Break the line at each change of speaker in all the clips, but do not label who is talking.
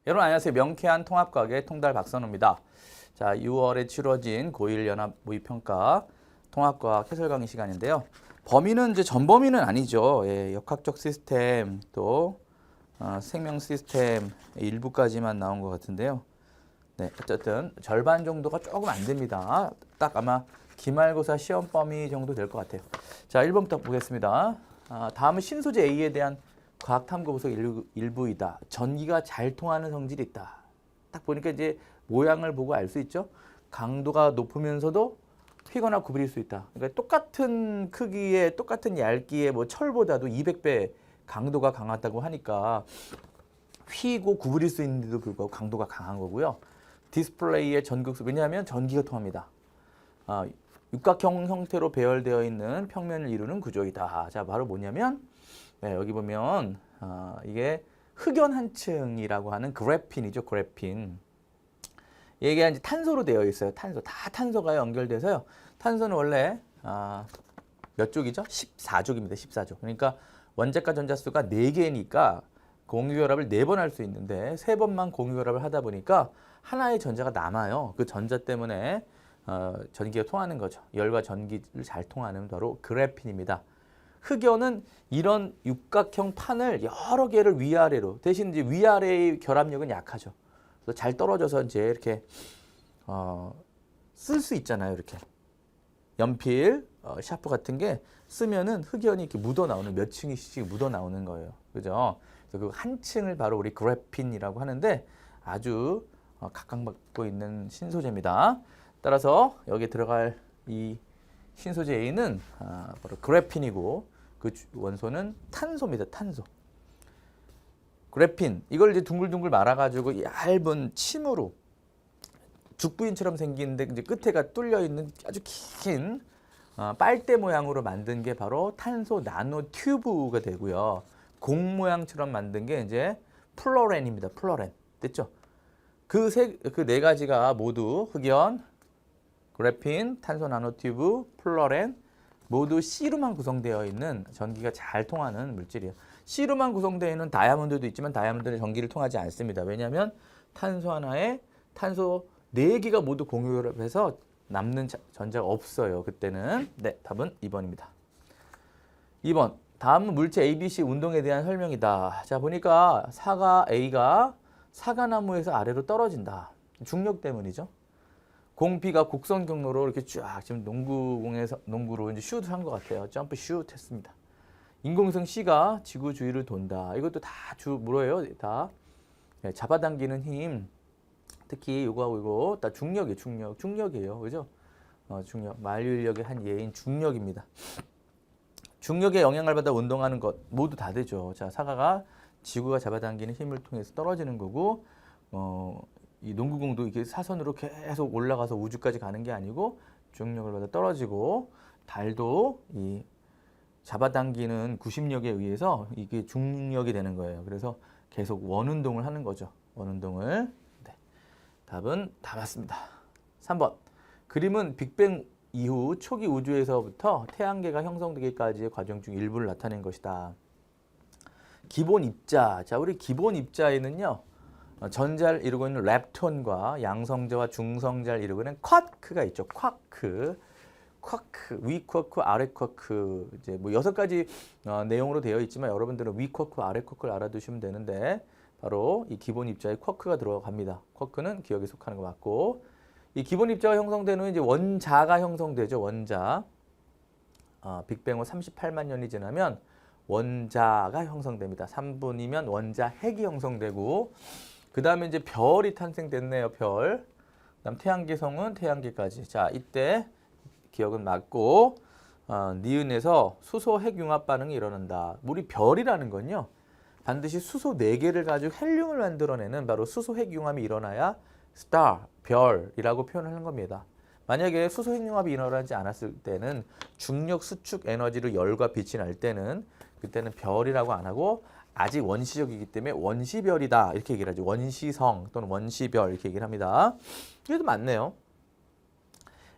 여러분 안녕하세요. 명쾌한 통합과학의 통달 박선우입니다. 자, 6월에 치러진 고1 연합 모의평가 통합과학 해설 강의 시간인데요. 범위는 이제 전범위는 아니죠. 예, 역학적 시스템 또 생명 시스템 일부까지만 나온 것 같은데요. 네, 어쨌든 절반 정도가 조금 안 됩니다. 딱 아마 기말고사 시험 범위 정도 될 것 같아요. 자, 1번부터 보겠습니다. 다음은 신소재 A에 대한 과학탐구 보석 일부이다. 전기가 잘 통하는 성질이 있다. 딱 보니까 이제 모양을 보고 알 수 있죠. 강도가 높으면서도 휘거나 구부릴 수 있다. 그러니까 똑같은 크기에 똑같은 얇기에 뭐 철보다도 200배 강도가 강하다고 하니까 휘고 구부릴 수 있는데도 불구하고 강도가 강한 거고요. 디스플레이의 전극수, 왜냐하면 전기가 통합니다. 육각형 형태로 배열되어 있는 평면을 이루는 구조이다. 자, 바로 뭐냐면 네, 여기 보면 이게 흑연 한층이라고 하는 그래핀이죠. 그래핀. 이게 이제 탄소로 되어 있어요. 탄소. 다 탄소가 연결돼서요. 탄소는 원래 몇 족이죠? 14족입니다. 14족. 그러니까 원자과 전자수가 4개니까 공유결합을 4번 할 수 있는데 3번만 공유결합을 하다 보니까 하나의 전자가 남아요. 그 전자 때문에 전기가 통하는 거죠. 열과 전기를 잘 통하는 바로 그래핀입니다. 흑연은 이런 육각형 판을 여러 개를 위아래로, 대신 이제 위아래의 결합력은 약하죠. 그래서 잘 떨어져서 이제 이렇게 쓸 수 있잖아요. 이렇게 연필, 샤프 같은 게 쓰면은 흑연이 이렇게 묻어 나오는, 몇 층씩 묻어 나오는 거예요. 그죠? 그래서 그 한 층을 바로 우리 그래핀이라고 하는데 아주 각광받고 있는 신소재입니다. 따라서 여기에 들어갈 이 신소재 A는 바로 그래핀이고 그 원소는 탄소입니다. 탄소. 그래핀 이걸 이제 둥글둥글 말아가지고 얇은 침으로 죽부인처럼 생기는데 이제 끝에가 뚫려 있는 아주 긴 빨대 모양으로 만든 게 바로 탄소 나노 튜브가 되고요. 공 모양처럼 만든 게 이제 플로렌입니다. 플로렌 됐죠? 그 네 가지가 모두 흑연, 그래핀, 탄소 나노튜브, 플로렌 모두 C로만 구성되어 있는 전기가 잘 통하는 물질이에요. C로만 구성되어 있는 다이아몬드도 있지만 다이아몬드는 전기를 통하지 않습니다. 왜냐하면 탄소 하나에 탄소 4개가 모두 공유결합해서 남는 전자가 없어요. 그때는. 네, 답은 2번입니다. 2번. 다음은 물체 ABC 운동에 대한 설명이다. 자, 보니까 사과 A가 사과나무에서 아래로 떨어진다. 중력 때문이죠. 공 B가 곡선 경로로 이렇게 쫙 지금 농구공에서 농구로 이제 슛을 한 것 같아요. 점프 슛 했습니다. 인공성 C가 지구 주위를 돈다. 이것도 다 뭐예요? 다 잡아당기는 힘. 특히 이거하고 이거 다 중력이에요. 중력이에요. 그죠? 중력. 만유인력의 한 예인 중력입니다. 중력의 영향을 받아 운동하는 것 모두 다 되죠. 자, 사과가 지구가 잡아당기는 힘을 통해서 떨어지는 거고 이 농구공도 이렇게 사선으로 계속 올라가서 우주까지 가는 게 아니고 중력을 받아 떨어지고 달도 이 잡아당기는 구심력에 의해서 이게 중력이 되는 거예요. 그래서 계속 원운동을 하는 거죠. 원운동을. 네. 답은 다 맞습니다. 3번. 그림은 빅뱅 이후 초기 우주에서부터 태양계가 형성되기까지의 과정 중 일부를 나타낸 것이다. 기본 입자. 자, 우리 기본 입자에는요. 전자를 이루고 있는 렙톤과 양성자와 중성자를 이루고 있는 쿼크가 있죠. 쿼크, 위 쿼크, 아래 쿼크. 이제 뭐 6가지 내용으로 되어 있지만 여러분들은 위 쿼크, 아래 쿼크를 알아두시면 되는데 바로 이 기본 입자에 쿼크가 들어갑니다. 쿼크는 기억에 속하는 거 맞고 이 기본 입자가 형성되는 이제 원자가 형성되죠. 원자. 빅뱅 후 38만 년이 지나면 원자가 형성됩니다. 3분이면 원자 핵이 형성되고 그 다음에 이제 별이 탄생됐네요. 별. 그다음 태양계성은 태양계까지. 자, 이때 기억은 맞고 니은에서 수소 핵융합 반응이 일어난다. 우리 별이라는 건요. 반드시 수소 4개를 가지고 헬륨을 만들어내는 바로 수소 핵융합이 일어나야 스타, 별이라고 표현하는 겁니다. 만약에 수소 핵융합이 일어나지 않았을 때는 중력 수축 에너지로 열과 빛이 날 때는 그때는 별이라고 안 하고 아직 원시적이기 때문에 원시별이다 이렇게 얘기를 하죠. 원시성 또는 원시별 이렇게 얘기를 합니다. 이것도 맞네요.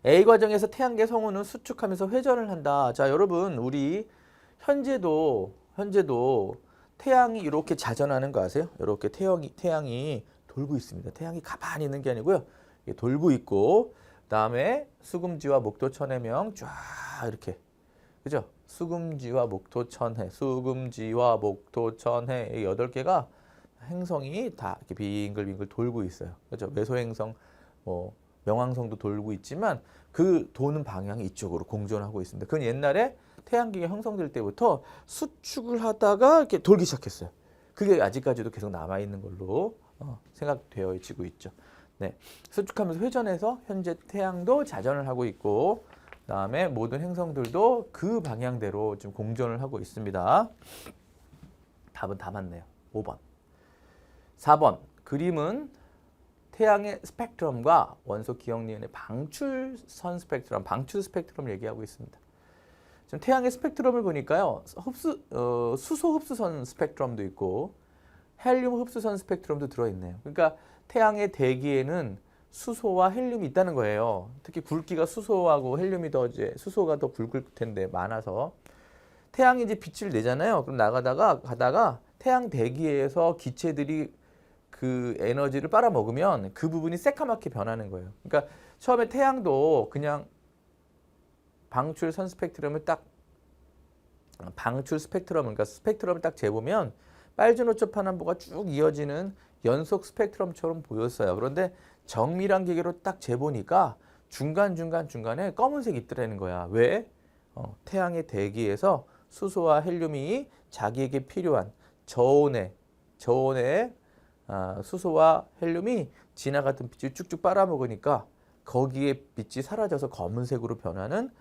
A 과정에서 태양계 성운은 수축하면서 회전을 한다. 자, 여러분 우리 현재도 태양이 이렇게 자전하는 거 아세요? 이렇게 태양이 돌고 있습니다. 태양이 가만히 있는 게 아니고요. 이게 돌고 있고 그다음에 수금지와 목토 천해명 쫙 이렇게 그죠? 수금지와 목토 천해, 수금지와 목토 천해 이 8개가 행성이 다 이렇게 빙글빙글 돌고 있어요. 그렇죠? 매소행성, 뭐 명왕성도 돌고 있지만 그 도는 방향이 이쪽으로 공전하고 있습니다. 그건 옛날에 태양계가 형성될 때부터 수축을 하다가 이렇게 돌기 시작했어요. 그게 아직까지도 계속 남아 있는 걸로 생각되어지고 있죠. 네, 수축하면서 회전해서 현재 태양도 자전을 하고 있고, 그다음에 모든 행성들도 그 방향대로 지금 공전을 하고 있습니다. 답은 다 맞네요. 5번. 4번. 그림은 태양의 스펙트럼과 원소 기억니은의 방출선 스펙트럼, 방출 스펙트럼을 얘기하고 있습니다. 지금 태양의 스펙트럼을 보니까요, 수소 흡수선 스펙트럼도 있고 헬륨 흡수선 스펙트럼도 들어있네요. 그러니까 태양의 대기에는 수소와 헬륨이 있다는 거예요. 특히 굵기가 수소하고 헬륨이 더 이제 수소가 더 굵을 텐데 많아서 태양이 이제 빛을 내잖아요. 그럼 가다가 태양 대기에서 기체들이 그 에너지를 빨아먹으면 그 부분이 새까맣게 변하는 거예요. 그러니까 처음에 태양도 그냥 방출선 스펙트럼을 그러니까 스펙트럼을 딱 재보면 빨주노초 파남보가 쭉 이어지는 연속 스펙트럼처럼 보였어요. 그런데 정밀한 기계로 딱 재보니까 중간에 검은색이 있더라는 거야. 왜? 태양의 대기에서 수소와 헬륨이 자기에게 필요한 저온의 수소와 헬륨이 지나갔던 빛을 쭉쭉 빨아먹으니까 거기에 빛이 사라져서 검은색으로 변하는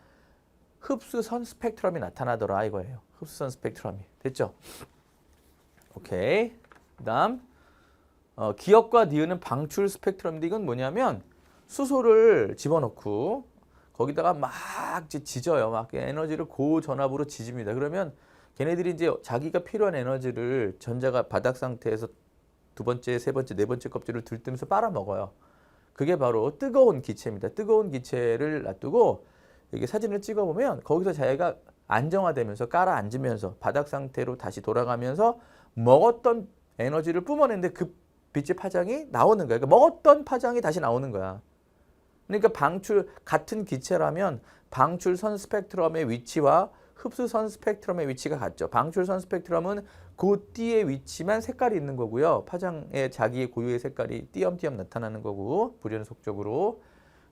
흡수선 스펙트럼이 나타나더라 이거예요. 흡수선 스펙트럼이. 됐죠? 오케이. 그다음 기억과 니은은 방출 스펙트럼인데 이건 뭐냐면 수소를 집어넣고 거기다가 막 지져요. 막 에너지를 고전압으로 지집니다. 그러면 걔네들이 이제 자기가 필요한 에너지를 전자가 바닥 상태에서 두 번째, 세 번째, 네 번째 껍질을 들뜨면서 빨아먹어요. 그게 바로 뜨거운 기체입니다. 뜨거운 기체를 놔두고 이게 사진을 찍어보면 거기서 자기가 안정화되면서 깔아앉으면서 바닥 상태로 다시 돌아가면서 먹었던 에너지를 뿜어내는데 그 빛의 파장이 나오는 거야. 그러니까 먹었던 파장이 다시 나오는 거야. 그러니까 같은 기체라면 방출선 스펙트럼의 위치와 흡수선 스펙트럼의 위치가 같죠. 방출선 스펙트럼은 그 띠의 위치만 색깔이 있는 거고요. 파장의 자기의 고유의 색깔이 띄엄띄엄 나타나는 거고 불연속적으로.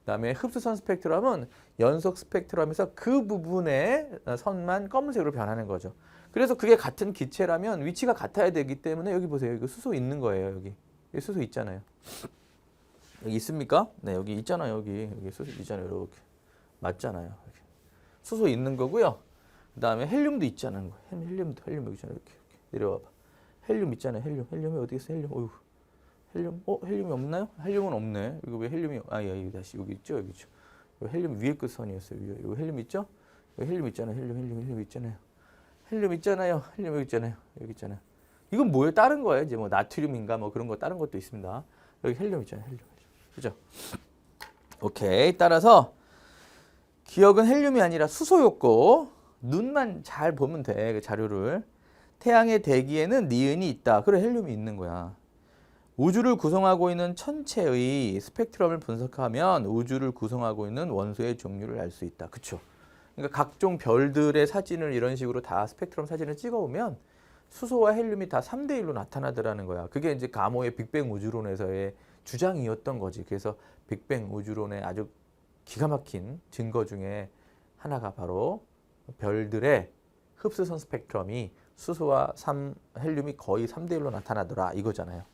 그다음에 흡수선 스펙트럼은 연속 스펙트럼에서 그 부분의 선만 검은색으로 변하는 거죠. 그래서 그게 같은 기체라면 위치가 같아야 되기 때문에 여기 보세요. 이거 수소 있는 거예요. 여기 수소 있잖아요. 여기 있습니까? 네, 여기 있잖아요. 여기 수소 있잖아요. 이렇게 맞잖아요. 이렇게. 수소 있는 거고요. 그다음에 헬륨도 있잖아요. 헬륨 여기 있잖아요. 이렇게 내려와봐. 헬륨 있잖아요. 헬륨이 어디 있어? 헬륨. 헬륨이 없나요? 헬륨은 없네. 이거 왜 헬륨이? 여기 다시 여기 있죠. 여기 있죠. 헬륨 위에 끝선이었어요. 이거 헬륨 있죠? 여기 헬륨 있잖아요. 헬륨 있잖아요. 헬륨 있잖아요. 헬륨 여기 있잖아요. 여기 있잖아요. 이건 뭐예요? 다른 거예요. 이제 뭐 나트륨인가 뭐 그런 거 다른 것도 있습니다. 여기 헬륨 있잖아요. 헬륨. 그죠? 오케이. 따라서 기억은 헬륨이 아니라 수소였고 눈만 잘 보면 돼. 그 자료를. 태양의 대기에는 니은이 있다. 그래 헬륨이 있는 거야. 우주를 구성하고 있는 천체의 스펙트럼을 분석하면 우주를 구성하고 있는 원소의 종류를 알 수 있다. 그렇죠? 그러니까 각종 별들의 사진을 이런 식으로 다 스펙트럼 사진을 찍어보면 수소와 헬륨이 다 3대 1로 나타나더라는 거야. 그게 이제 가모의 빅뱅 우주론에서의 주장이었던 거지. 그래서 빅뱅 우주론의 아주 기가 막힌 증거 중에 하나가 바로 별들의 흡수선 스펙트럼이 수소와 헬륨이 거의 3대 1로 나타나더라 이거잖아요.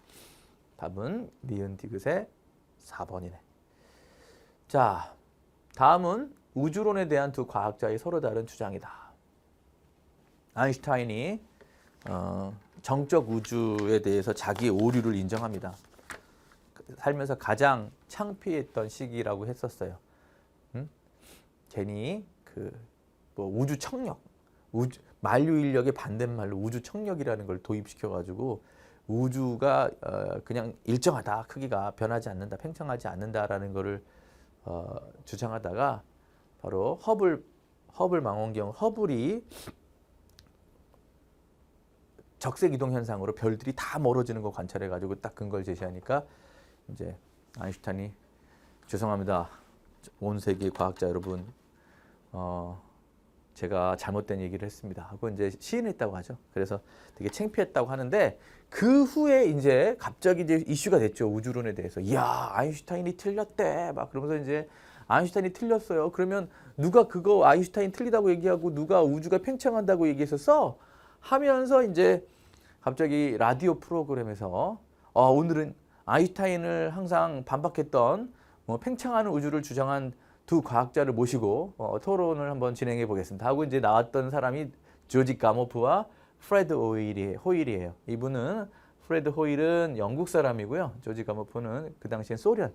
답은 니은 디귿의 4번이네. 자, 다음은 우주론에 대한 두 과학자의 서로 다른 주장이다. 아인슈타인이 정적 우주에 대해서 자기의 오류를 인정합니다. 살면서 가장 창피했던 시기라고 했었어요. 괜히 뭐 우주 청력, 만류 인력의 반대말로 우주 청력이라는 걸 도입시켜가지고 우주가 그냥 일정하다, 크기가 변하지 않는다, 팽창하지 않는다라는 거를 주장하다가 바로 허블 망원경 허블이 적색 이동 현상으로 별들이 다 멀어지는 거 관찰해 가지고 딱 근거를 제시하니까 이제 아인슈타인이 죄송합니다. 온 세계 과학자 여러분, 제가 잘못된 얘기를 했습니다 하고 이제 시인했다고 하죠. 그래서 되게 창피했다고 하는데 그 후에 이제 갑자기 이제 이슈가 됐죠. 우주론에 대해서. 이야, 아인슈타인이 틀렸대. 막 그러면서 이제 아인슈타인이 틀렸어요. 그러면 누가 그거 아인슈타인 틀리다고 얘기하고 누가 우주가 팽창한다고 얘기했었어? 하면서 이제 갑자기 라디오 프로그램에서 오늘은 아인슈타인을 항상 반박했던 팽창하는 우주를 주장한 두 과학자를 모시고 토론을 한번 진행해 보겠습니다 하고 이제 나왔던 사람이 조지 가모프와 프레드 호일이에요. 이분은 프레드 호일은 영국 사람이고요. 조지 가모프는 그 당시엔 소련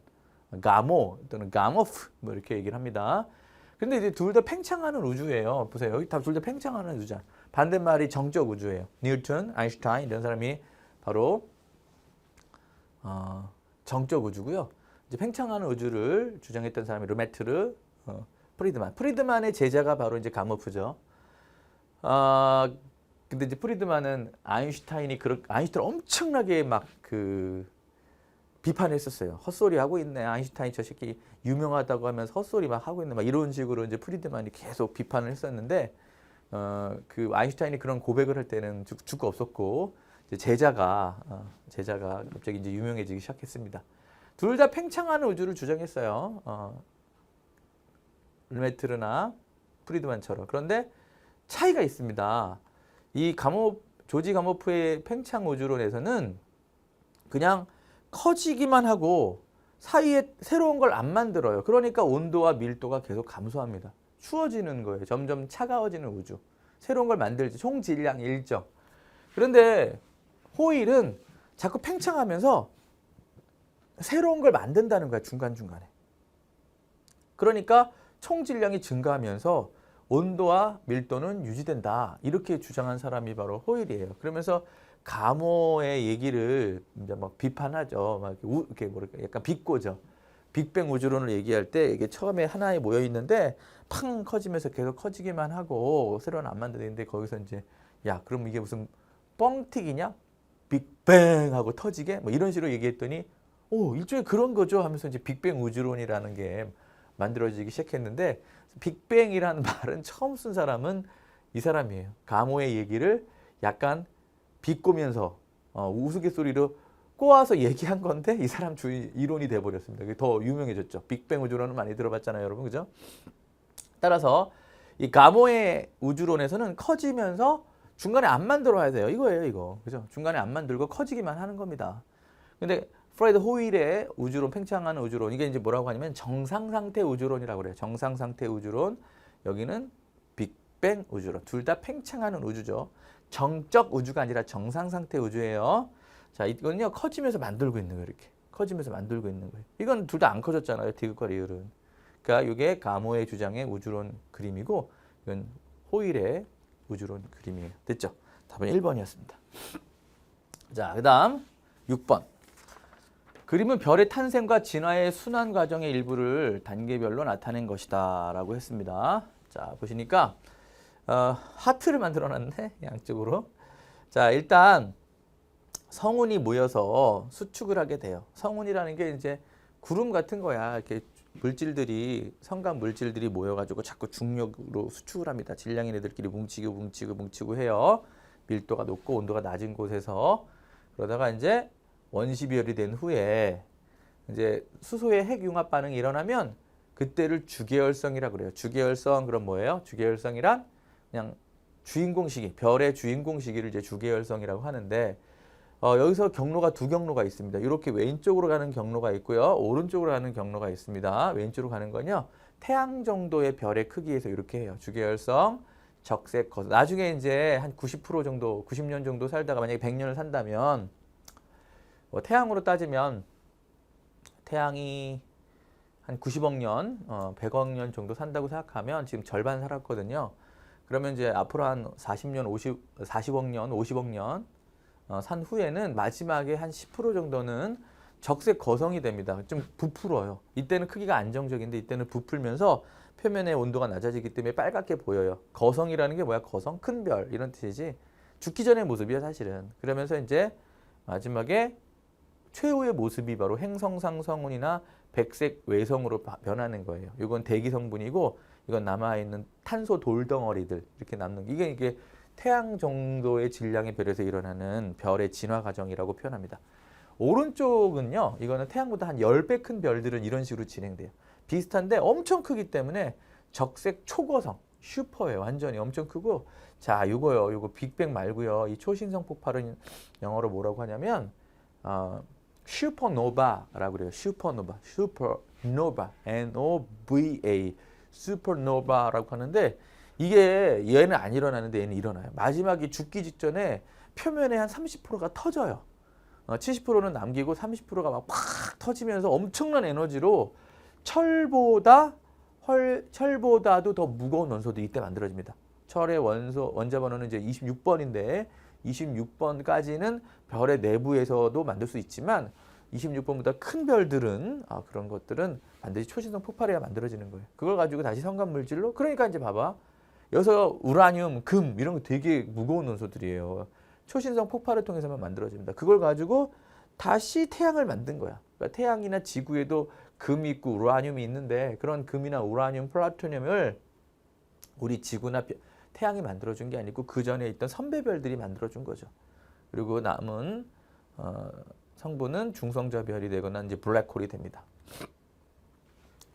가모 또는 가모프 뭐 이렇게 얘기를 합니다. 근데 이제 둘 다 팽창하는 우주예요. 보세요. 여기 다 둘 다 팽창하는 우주잖아. 반대말이 정적 우주예요. 뉴턴, 아인슈타인 이런 사람이 바로 정적 우주고요. 이제 팽창하는 우주를 주장했던 사람이 르메트르, 프리드만. 프리드만의 제자가 바로 이제 가모프죠. 근데 이제 프리드만은 아인슈타인을 엄청나게 막 비판했었어요. 헛소리 하고 있네. 아인슈타인 저 새끼 유명하다고 하면서 헛소리 막 하고 있네. 막 이런 식으로 이제 프리드만이 계속 비판을 했었는데, 그 아인슈타인이 그런 고백을 할 때는 죽고 없었고, 이제 제자가 갑자기 이제 유명해지기 시작했습니다. 둘 다 팽창하는 우주를 주장했어요. 르메트르나 프리드만처럼. 그런데 차이가 있습니다. 이 조지 가모프의 팽창 우주론에서는 그냥 커지기만 하고 사이에 새로운 걸 안 만들어요. 그러니까 온도와 밀도가 계속 감소합니다. 추워지는 거예요. 점점 차가워지는 우주. 새로운 걸 만들지. 총 질량 일정. 그런데 호일은 자꾸 팽창하면서 새로운 걸 만든다는 거야. 중간중간에. 그러니까 총 질량이 증가하면서 온도와 밀도는 유지된다. 이렇게 주장한 사람이 바로 호일이에요. 그러면서 가모의 얘기를 이제 막 비판하죠. 막 이렇게 뭐랄까 약간 비꼬죠. 빅뱅 우주론을 얘기할 때 이게 처음에 하나에 모여 있는데 팡 커지면서 계속 커지기만 하고 새로운 안 만드는데 거기서 이제 야 그럼 이게 무슨 뻥튀기냐? 빅뱅 하고 터지게 뭐 이런 식으로 얘기했더니 일종의 그런 거죠 하면서 이제 빅뱅 우주론이라는 게 만들어지기 시작했는데 빅뱅이라는 말은 처음 쓴 사람은 이 사람이에요. 가모의 얘기를 약간 비꼬면서 우스갯소리로 꼬아서 얘기한 건데 이 사람 주의 이론이 돼버렸습니다. 그게 더 유명해졌죠. 빅뱅 우주론은 많이 들어봤잖아요, 여러분, 그죠? 따라서 이 가모의 우주론에서는 커지면서 중간에 안 만들어야 돼요. 이거예요, 이거, 그죠? 중간에 안 만들고 커지기만 하는 겁니다. 근데 프레드 호일의 우주론, 팽창하는 우주론, 이게 이제 뭐라고 하냐면 정상상태 우주론이라고 그래요. 정상상태 우주론, 여기는 빅뱅 우주론. 둘 다 팽창하는 우주죠. 정적 우주가 아니라 정상상태 우주예요. 자, 이건요 커지면서 만들고 있는 거예요. 이렇게 커지면서 만들고 있는 거예요. 이건 둘 다 안 커졌잖아요. 디귿과 리을은. 그러니까 이게 가모의 주장의 우주론 그림이고 이건 호일의 우주론 그림이에요. 됐죠? 답은 1번이었습니다. 자, 그 다음 6번. 그림은 별의 탄생과 진화의 순환 과정의 일부를 단계별로 나타낸 것이다 라고 했습니다. 자, 보시니까 하트를 만들어놨네, 양쪽으로. 자, 일단 성운이 모여서 수축을 하게 돼요. 성운이라는 게 이제 구름 같은 거야. 이렇게 물질들이, 성간 물질들이 모여가지고 자꾸 중력으로 수축을 합니다. 질량인 애들끼리 뭉치고 해요. 밀도가 높고 온도가 낮은 곳에서. 그러다가 이제 원시비열이 된 후에 이제 수소의 핵융합 반응이 일어나면 그때를 주계열성이라고 그래요. 주계열성, 그럼 뭐예요? 주계열성이란 그냥 주인공 시기, 별의 주인공 시기를 이제 주계열성이라고 하는데 여기서 경로가 두 경로가 있습니다. 이렇게 왼쪽으로 가는 경로가 있고요. 오른쪽으로 가는 경로가 있습니다. 왼쪽으로 가는 건요. 태양 정도의 별의 크기에서 이렇게 해요. 주계열성, 적색, 거성. 나중에 이제 한 90% 정도, 90년 정도 살다가 만약에 100년을 산다면 태양으로 따지면 태양이 한 90억 년, 100억 년 정도 산다고 생각하면 지금 절반 살았거든요. 그러면 이제 앞으로 한 40년, 40억 년, 50억 년 산 후에는 마지막에 한 10% 정도는 적색 거성이 됩니다. 좀 부풀어요. 이때는 크기가 안정적인데 이때는 부풀면서 표면의 온도가 낮아지기 때문에 빨갛게 보여요. 거성이라는 게 뭐야? 거성? 큰 별 이런 뜻이지. 죽기 전의 모습이야 사실은. 그러면서 이제 마지막에 최후의 모습이 바로 행성상성운이나 백색 외성으로 변하는 거예요. 이건 대기 성분이고 이건 남아있는 탄소 돌덩어리들 이렇게 남는 이게 태양 정도의 질량의 별에서 일어나는 별의 진화 과정이라고 표현합니다. 오른쪽은요. 이거는 태양보다 한 10배 큰 별들은 이런 식으로 진행돼요. 비슷한데 엄청 크기 때문에 적색 초고성, 슈퍼예요. 완전히 엄청 크고 자, 이거 빅뱅 말고요. 이 초신성 폭발은 영어로 뭐라고 하냐면 슈퍼노바라고 그래요. 슈퍼노바, N-O-V-A, 슈퍼노바라고 하는데 이게 얘는 안 일어나는데 얘는 일어나요. 마지막에 죽기 직전에 표면에 한 30%가 터져요. 70%는 남기고 30%가 막 팍 터지면서 엄청난 에너지로 철보다도 더 무거운 원소들이 이때 만들어집니다. 철의 원자 번호는 이제 26번인데 26번까지는 별의 내부에서도 만들 수 있지만 26번보다 큰 별들은 그런 것들은 반드시 초신성 폭발해야 만들어지는 거예요. 그걸 가지고 다시 성간물질로 그러니까 이제 봐봐. 여기서 우라늄, 금 이런 거 되게 무거운 원소들이에요. 초신성 폭발을 통해서만 만들어집니다. 그걸 가지고 다시 태양을 만든 거야. 그러니까 태양이나 지구에도 금이 있고 우라늄이 있는데 그런 금이나 우라늄, 플루토늄을 우리 지구나 태양이 만들어준 게 아니고 그 전에 있던 선배별들이 만들어준 거죠. 그리고 남은 성분은 중성자 별이 되거나 이제 블랙홀이 됩니다.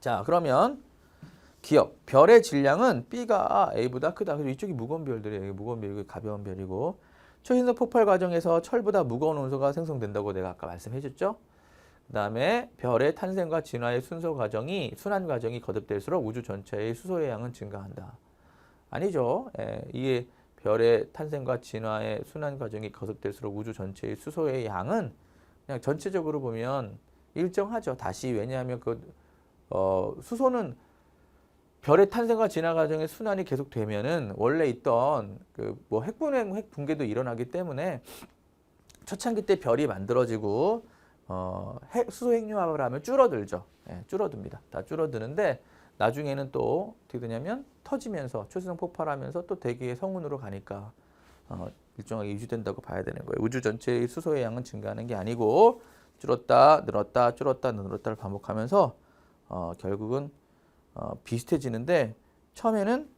자, 그러면 기억. 별의 질량은 B가 A보다 크다. 그래서 이쪽이 무거운 별들이에요. 무거운 별이고 가벼운 별이고 초신성 폭발 과정에서 철보다 무거운 원소가 생성된다고 내가 아까 말씀해줬죠. 그 다음에 별의 탄생과 진화의 순환 과정이 거듭될수록 우주 전체의 수소의 양은 증가한다. 아니죠. 이게 별의 탄생과 진화의 순환 과정이 거듭될수록 우주 전체의 수소의 양은 그냥 전체적으로 보면 일정하죠. 다시 왜냐하면 수소는 별의 탄생과 진화 과정의 순환이 계속되면은 원래 있던 핵 붕괴도 일어나기 때문에 초창기 때 별이 만들어지고 수소 핵융합을 하면 줄어들죠. 줄어듭니다. 다 줄어드는데 나중에는 또 어떻게 되냐면 터지면서 초신성 폭발하면서 또 대기의 성운으로 가니까 일정하게 유지된다고 봐야 되는 거예요. 우주 전체의 수소의 양은 증가하는 게 아니고 줄었다 늘었다 줄었다 늘었다를 반복하면서 결국은 비슷해지는데 처음에는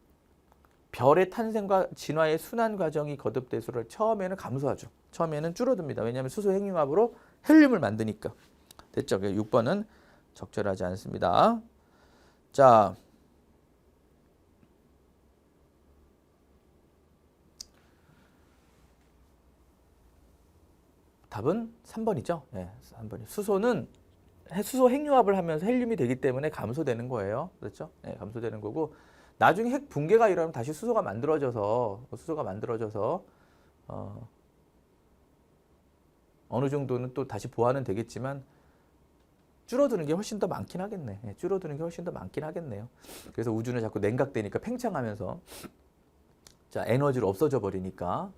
별의 탄생과 진화의 순환 과정이 거듭될수록 처음에는 감소하죠. 처음에는 줄어듭니다. 왜냐하면 수소 핵융합으로 헬륨을 만드니까. 됐죠? 6번은 적절하지 않습니다. 자, 답은 3번이죠. 네, 3번이. 수소는 수소 핵융합을 하면서 헬륨이 되기 때문에 감소되는 거예요. 그렇죠? 네, 감소되는 거고 나중에 핵 붕괴가 일어나면 다시 수소가 만들어져서 어느 정도는 또 다시 보완은 되겠지만 줄어드는 게 훨씬 더 많긴 하겠네. 줄어드는 게 훨씬 더 많긴 하겠네요. 그래서 우주는 자꾸 냉각되니까 팽창하면서 자, 에너지로 없어져 버리니까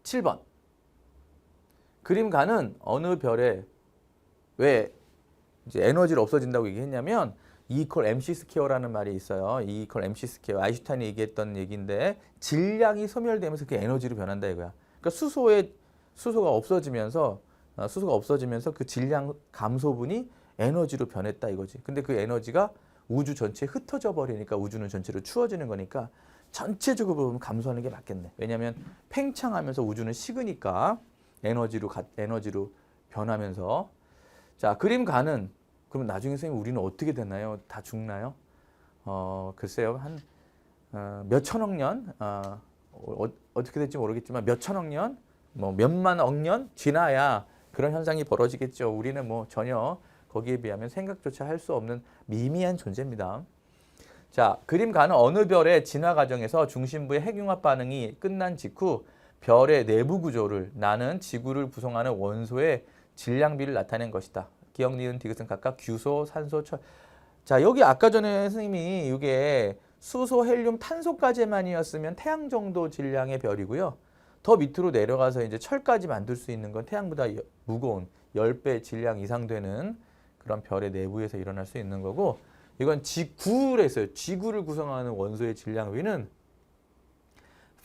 7번. 그림가는 어느 별에 왜 이제 에너지를 없어진다고 얘기했냐면 E=mc 스퀘어라는 말이 있어요. E=mc 스퀘어. 아인슈타인이 얘기했던 얘기인데 질량이 소멸되면서 그게 에너지로 변한다 이거야. 그러니까 수소가 없어지면서 그 질량 감소분이 에너지로 변했다 이거지. 근데 그 에너지가 우주 전체에 흩어져 버리니까 우주는 전체로 추워지는 거니까 전체적으로 보면 감소하는 게 맞겠네. 왜냐하면 팽창하면서 우주는 식으니까 에너지로 변하면서 자, 그림 가는 그럼 나중에 선생님 우리는 어떻게 되나요? 다 죽나요? 글쎄요. 한 몇천억 년 어떻게 될지 모르겠지만 몇천억 년 뭐 몇만억 년 지나야 그런 현상이 벌어지겠죠. 우리는 뭐 전혀 거기에 비하면 생각조차 할 수 없는 미미한 존재입니다. 자, 그림 가는 어느 별의 진화 과정에서 중심부의 핵융합 반응이 끝난 직후 별의 내부 구조를 나는 지구를 구성하는 원소의 질량비를 나타낸 것이다. 기억, 니은, 디귿은 각각 규소, 산소, 철. 자, 여기 아까 전에 선생님이 이게 수소, 헬륨, 탄소까지만이었으면 태양 정도 질량의 별이고요. 더 밑으로 내려가서 이제 철까지 만들 수 있는 건 태양보다 무거운 10배 질량 이상 되는 그런 별의 내부에서 일어날 수 있는 거고 이건 지구를 했어요. 지구를 구성하는 원소의 질량위는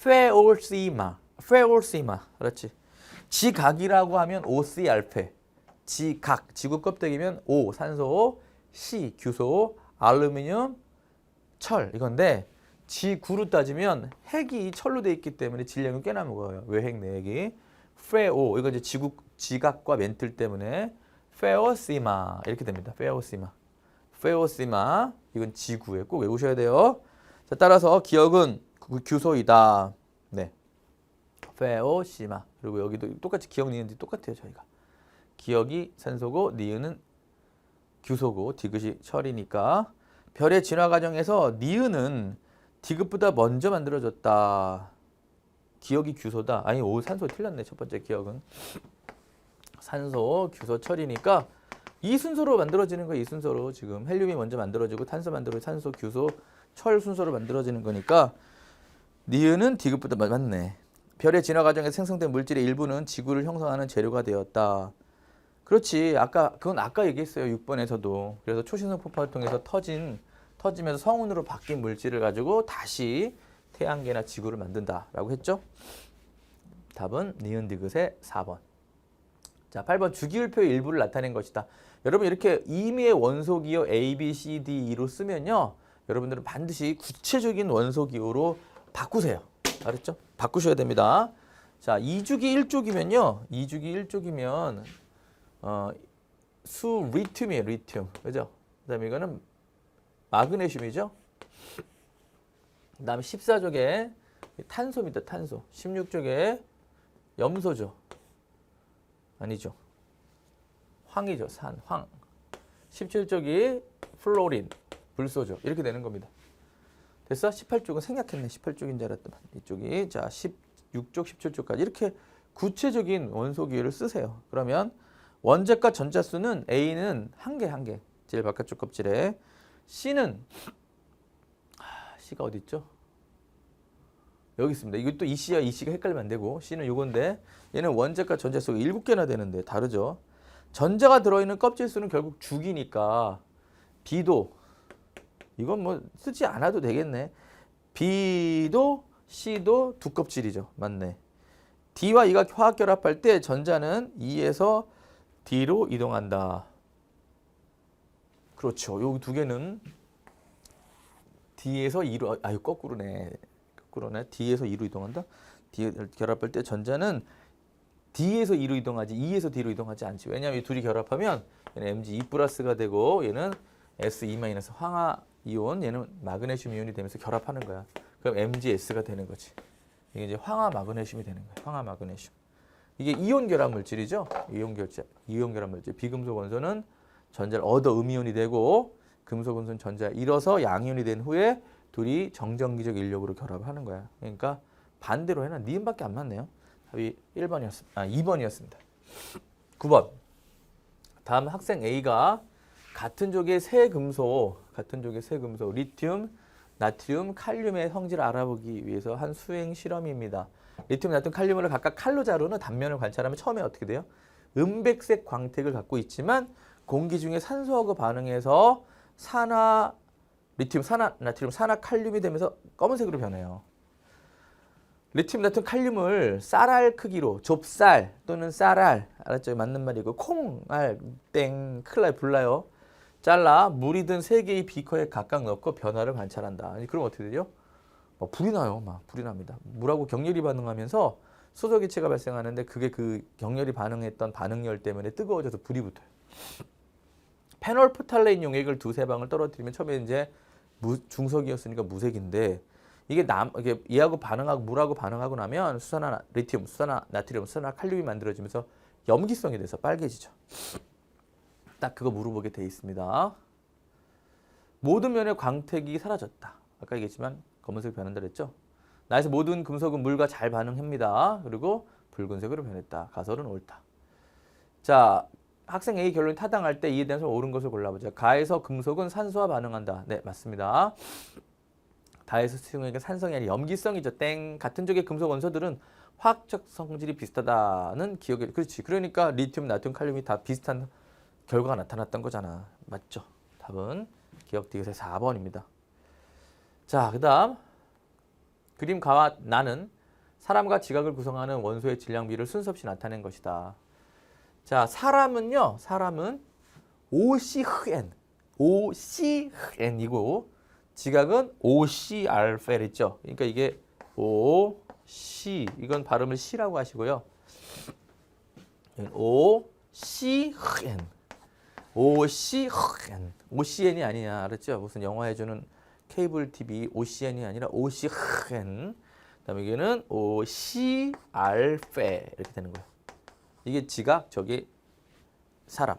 페올시마. 페올시마. 그렇지. 지각이라고 하면 OC 알페. 지각. 지구 껍데기면 O 산소, C 규소, 알루미늄, 철 이건데 지구로 따지면 핵이 철로 돼 있기 때문에 질량은 꽤나 무거워요. 외핵 내핵이. 페오 이거 이제 지각과 멘틀 때문에 페오시마 이렇게 됩니다. 페오시마. 페오시마 이건 지구에 꼭 외우셔야 돼요. 자, 따라서 기억은 규소이다. 네. 페오시마. 그리고 여기도 똑같이 기억 니은이 똑같아요. 저희가. 기억이 산소고 니은은 규소고 디귿이 철이니까 별의 진화 과정에서 니은은 디귿보다 먼저 만들어졌다. 기억이 규소다. 아니 오 산소 틀렸네. 첫 번째 기억은. 산소, 규소, 철이니까 이 순서로 만들어지는 거예요. 이 순서로 지금 헬륨이 먼저 만들어지고 탄소 만들어지고 산소, 규소, 철 순서로 만들어지는 거니까 니은은 디귿보다 맞네. 별의 진화 과정에서 생성된 물질의 일부는 지구를 형성하는 재료가 되었다. 그렇지. 그건 아까 얘기했어요. 6번에서도. 그래서 초신성 폭발을 통해서 터지면서 성운으로 바뀐 물질을 가지고 다시 태양계나 지구를 만든다라고 했죠. 답은 니은 디귿의 4번. 자, 8번 주기율표의 일부를 나타낸 것이다. 여러분 이렇게 임의의 원소기호 A, B, C, D, E로 쓰면요. 여러분들은 반드시 구체적인 원소기호로 바꾸세요. 알았죠? 바꾸셔야 됩니다. 자, 2주기 1쪽이면요. 2주기 1쪽이면 수 리튬이에요. 리튬. 그죠? 그다음에 이거는 마그네슘이죠. 그다음에 14쪽에 탄소입니다. 탄소. 16쪽에 염소죠. 아니죠. 황이죠. 산, 황. 17쪽이 플로린, 불소죠. 이렇게 되는 겁니다. 됐어? 18쪽은 생략했네. 18쪽인 줄 알았더만. 이쪽이. 자, 16쪽, 17쪽까지 이렇게 구체적인 원소기호를 쓰세요. 그러면 원자과 전자수는 A는 한 개. 제일 바깥쪽 껍질에. C는 C가 어디 있죠? 여기 있습니다. 이것도 EC와 EC가 헷갈리면 안 되고 C는 요건데 얘는 원자과 전자수가 7개나 되는데 다르죠. 전자가 들어있는 껍질 수는 결국 주기니까 B도 이건 뭐 쓰지 않아도 되겠네. B도 C도 두 껍질이죠. 맞네. D와 E가 화학 결합할 때 전자는 E에서 D로 이동한다. 그렇죠. 여기 두 개는 D에서 E로 거꾸로네. D에서 E로 이동한다. D 결합할 때 전자는 D에서 E로 이동하지 E에서 D로 이동하지 않지. 왜냐하면 이 둘이 결합하면 얘는 Mg2 플러스가 되고 얘는 Se 마이너스 황화 이온, 얘는 마그네슘 이온이 되면서 결합하는 거야. 그럼 MgS가 되는 거지. 이게 이제 황화 마그네슘이 되는 거야. 황화 마그네슘. 이게 이온 결합 물질이죠. 이온 결합 물질. 비금속 원소는 전자를 얻어 음이온이 되고 금속 원소는 전자를 잃어서 양이온이 된 후에 둘이 정전기적 인력으로 결합하는 거야. 그러니까 반대로 해놔. 니은밖에 안 맞네요. 답이 2번이었습니다. 9번. 다음 학생 A가 같은 족의 세 금속, 리튬, 나트륨, 칼륨의 성질을 알아보기 위해서 한 수행 실험입니다. 리튬, 나트륨, 칼륨을 각각 칼로 자르는 단면을 관찰하면 처음에 어떻게 돼요? 은백색 광택을 갖고 있지만 공기 중에 산소하고 반응해서 리튬, 나트륨, 산화칼륨이 되면서 검은색으로 변해요. 리튬, 나트륨, 칼륨을 쌀알 크기로 좁쌀 또는 쌀알, 알았죠? 맞는 말이고 콩알, 땡, 큰일 나요, 불나요. 잘라 물이 든 3개의 비커에 각각 넣고 변화를 관찰한다. 아니, 그럼 어떻게 되죠? 불이 나요. 불이 납니다. 물하고 격렬히 반응하면서 수소기체가 발생하는데 그게 그 격렬히 반응했던 반응열 때문에 뜨거워져서 불이 붙어요. 페놀프탈레인 용액을 2-3방울 떨어뜨리면 처음에 이제 중석이었으니까 무색인데 이게 얘하고 반응하고 물하고 반응하고 나면 수산화 리튬, 수산화 나트륨, 수산화 칼륨이 만들어지면서 염기성이 돼서 빨개지죠. 딱 그거 물어보게 돼 있습니다. 모든 면의 광택이 사라졌다. 아까 얘기했지만 검은색으로 변한다 그랬죠. 나에서 모든 금속은 물과 잘 반응합니다. 그리고 붉은색으로 변했다. 가설은 옳다. 자, 학생 A 결론이 타당할 때 이에 대해서 옳은 것을 골라보자. 가에서 금속은 산소와 반응한다. 네, 맞습니다. 다에서 수용액은 산성이 아니라 염기성이죠. 땡. 같은 쪽의 금속 원소들은 화학적 성질이 비슷하다는 기억이. 그렇지. 그러니까 리튬, 나트륨, 칼륨이 다 비슷한 결과가 나타났던 거잖아. 맞죠? 답은 기억 디귿의 4번입니다. 자, 그 다음 그림 가와 나는 사람과 지각을 구성하는 원소의 질량비를 순서 없이 나타낸 것이다. 자, 사람은요. 사람은 OCN. OCN이고 지각은 OCR 있죠. 그러니까 이게 OC 이건 발음을 C라고 하시고요. OCN. OCN. OCN이 아니냐. 알았죠? 무슨 영화 해주는 케이블 TV OCN이 아니라 OCN. 그다음에 이게는 OCR 이렇게 되는 거예요. 이게 지각, 저기 사람.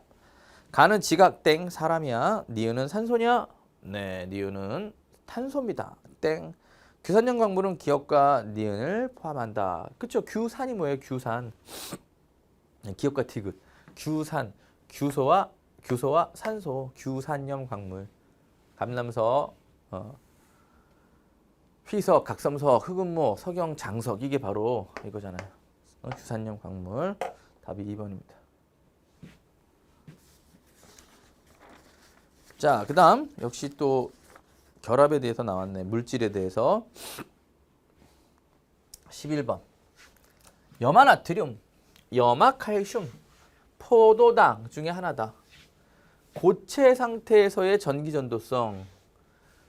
가는 지각 땡 사람이야. 니은은 산소냐? 네, 니은은 탄소입니다. 땡. 규산형 광물은 기억과 니은을 포함한다. 그렇죠? 규산이 뭐예요? 규산. 기억과 디귿. 규산, 규소와 산소, 규산염 광물. 감람석, 휘석, 각섬석, 흑음모, 석영, 장석 이게 바로 이거잖아요. 규산염 광물. 답이 2번입니다. 자, 그 다음 역시 또 결합에 대해서 나왔네. 물질에 대해서 11번 염화나트륨, 염화칼슘, 포도당 중에 하나다. 고체 상태에서의 전기전도성,